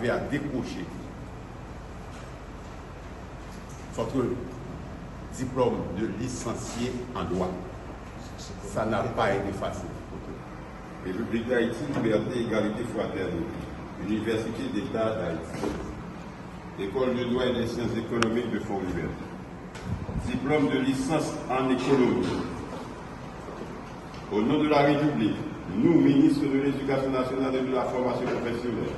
arriver à décrocher votre diplôme de licencié en droit. Ça n'a pas été facile. République d'Haïti, liberté, égalité, fraternité. Université d'État d'Haïti. École de droit et des sciences économiques de Fort-Liberté. Diplôme de licence en économie. Au nom de la République, nous, ministres de l'Éducation nationale et de la formation professionnelle,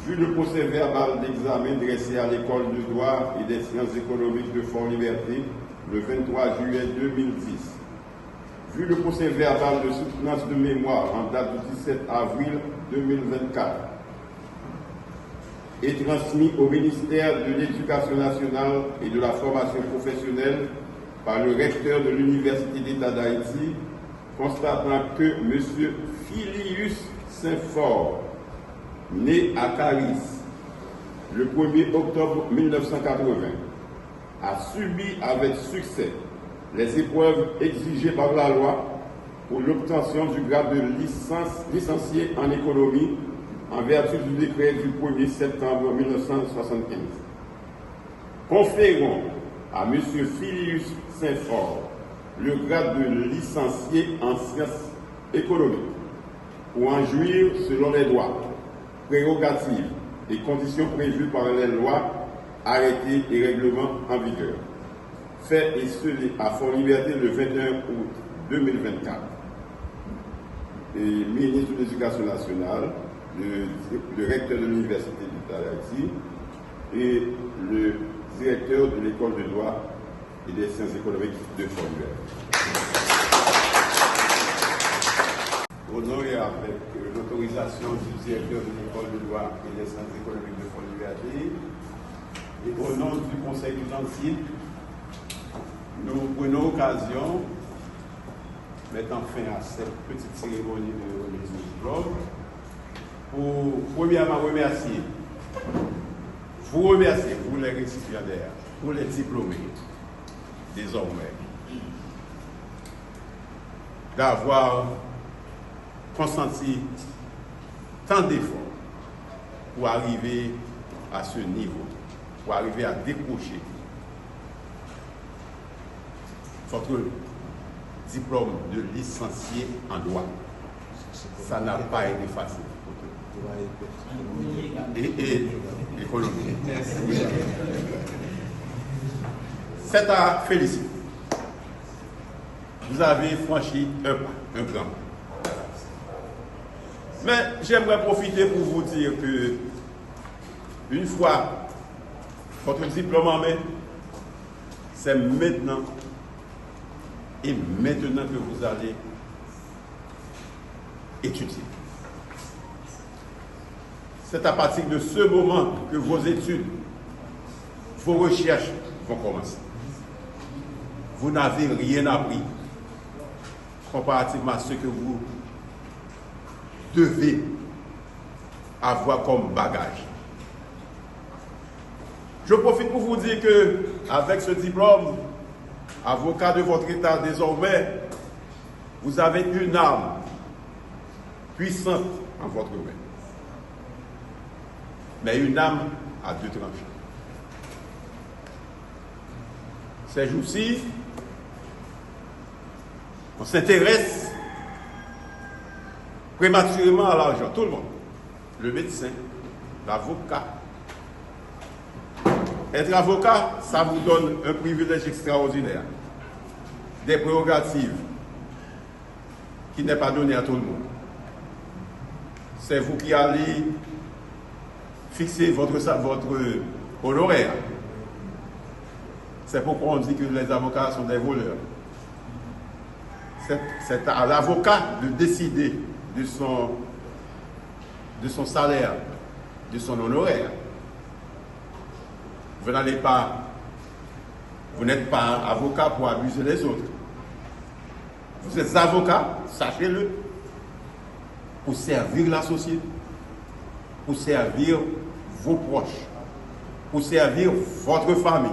vu le procès verbal d'examen dressé à l'école de droit et des sciences économiques de Fort-Liberté le 23 juillet 2010, vu le procès verbal de soutenance de mémoire en date du 17 avril 2024 et transmis au ministère de l'Éducation nationale et de la formation professionnelle par le recteur de l'Université d'État d'Haïti, constatant que M. Philius Saint-Fort, né à Caris le 1er octobre 1980, a subi avec succès les épreuves exigées par la loi pour l'obtention du grade de licencié en économie en vertu du décret du 1er septembre 1975. Conférons à M. Philius Saint-Fort le grade de licencié en sciences économiques pour en jouir selon les droits, prérogatives et conditions prévues par les lois, arrêtés et règlements en vigueur. Fait et scellé à Fort-Liberté le 21 août 2024. Et ministre de l'Éducation nationale, le recteur de l'Université d'État d'Haïti et le directeur de l'École de droit et des sciences économiques de Fort-Liberté. Au nom et avec l'autorisation du directeur de l'École de droit et des sciences économiques de Fort-Liberté, et au nom du Conseil du Gentil, nous prenons l'occasion, mettant fin à cette petite cérémonie de remise de diplôme, pour premièrement remercier, vous les récipiendaires, vous les diplômés, désormais, d'avoir consenti tant d'efforts pour arriver à ce niveau, pour arriver à décrocher votre diplôme de licencié en droit. Ça n'a pas été facile. Et économique. C'est à féliciter. Vous avez franchi un pas, un grand pas. Mais j'aimerais profiter pour vous dire que, une fois votre diplôme en main, c'est maintenant et maintenant que vous allez étudier. C'est à partir de ce moment que vos études, vos recherches vont commencer. Vous n'avez rien appris comparativement à ce que vous devez avoir comme bagage. Je profite pour vous dire que, avec ce diplôme, avocat de votre État désormais, vous avez une arme puissante en votre main. Mais une arme à deux tranchants. Ces jours-ci, on s'intéresse prématurément à l'argent, tout le monde. Le médecin, l'avocat. Être avocat, ça vous donne un privilège extraordinaire. Des prérogatives qui n'est pas donné à tout le monde. C'est vous qui allez fixer votre honoraire. C'est pourquoi on dit que les avocats sont des voleurs. C'est à l'avocat de décider de son salaire, de son honoraire. Vous n'êtes pas avocat pour abuser les autres. Vous êtes avocat, sachez-le, pour servir la société, pour servir vos proches, pour servir votre famille,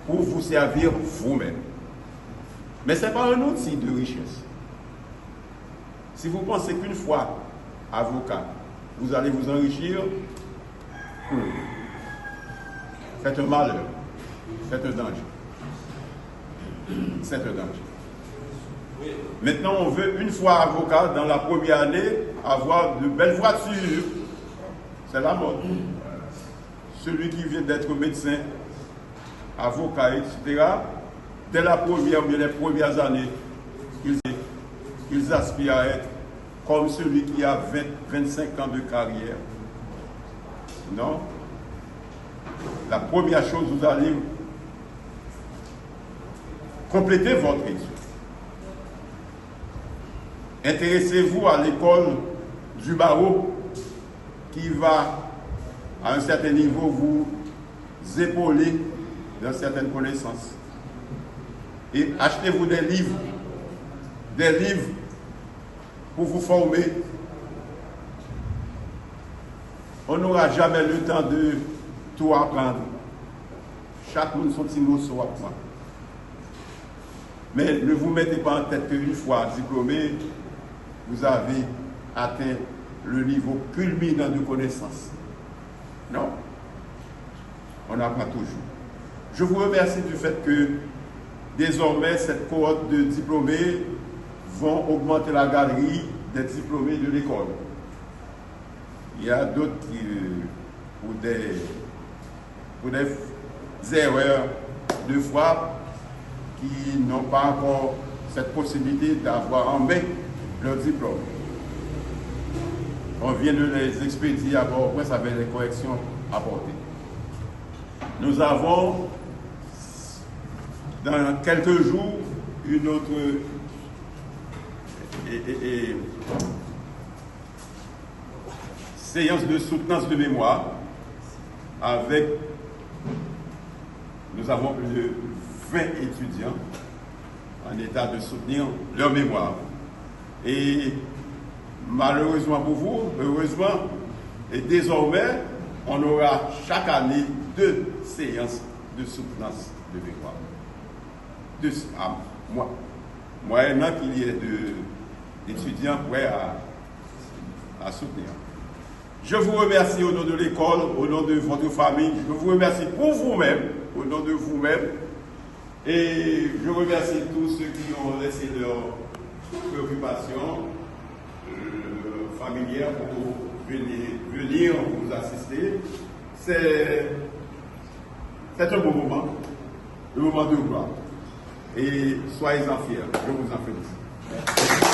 pour vous servir vous-même. Mais ce n'est pas un outil de richesse. Si vous pensez qu'une fois avocat, vous allez vous enrichir. C'est un malheur, c'est un danger. C'est un danger. Maintenant, on veut, une fois avocat, dans la première année, avoir de belles voitures. C'est la mode. Celui qui vient d'être médecin, avocat, etc., dès la première, mais les premières années, ils aspirent à être comme celui qui a 25 ans de carrière. Non. La première chose, vous allez compléter votre étude. Intéressez-vous à l'école du barreau qui va, à un certain niveau, vous épauler dans certaines connaissances. Et achetez-vous des livres pour vous former. On n'aura jamais le temps de tout apprendre. Chaque monde son petit mot sur apprendre. Mais ne vous mettez pas en tête qu'une fois diplômé, vous avez atteint le niveau culminant de connaissance. Non. On apprend toujours. Je vous remercie du fait que désormais, cette cohorte de diplômés vont augmenter la galerie des diplômés de l'école. Il y a d'autres qui, pour des erreurs de foi, qui n'ont pas encore cette possibilité d'avoir en main leur diplôme. On vient de les expédier à Port-au-Prince avec les corrections apportées. Nous avons, dans quelques jours, une autre séance de soutenance de mémoire avec, nous avons plus de 20 étudiants en état de soutenir leur mémoire. Et malheureusement pour vous, heureusement, et désormais, on aura chaque année 2 séances de soutenance de mémoire. Moyennant qu'il y ait d'étudiants prêts à soutenir. Je vous remercie au nom de l'école, au nom de votre famille. Je vous remercie pour vous-même, au nom de vous-même. Et je remercie tous ceux qui ont laissé leurs préoccupations familières pour venir vous assister. C'est un beau moment, un moment de gloire. Et soyez-en fiers. Je vous en félicite.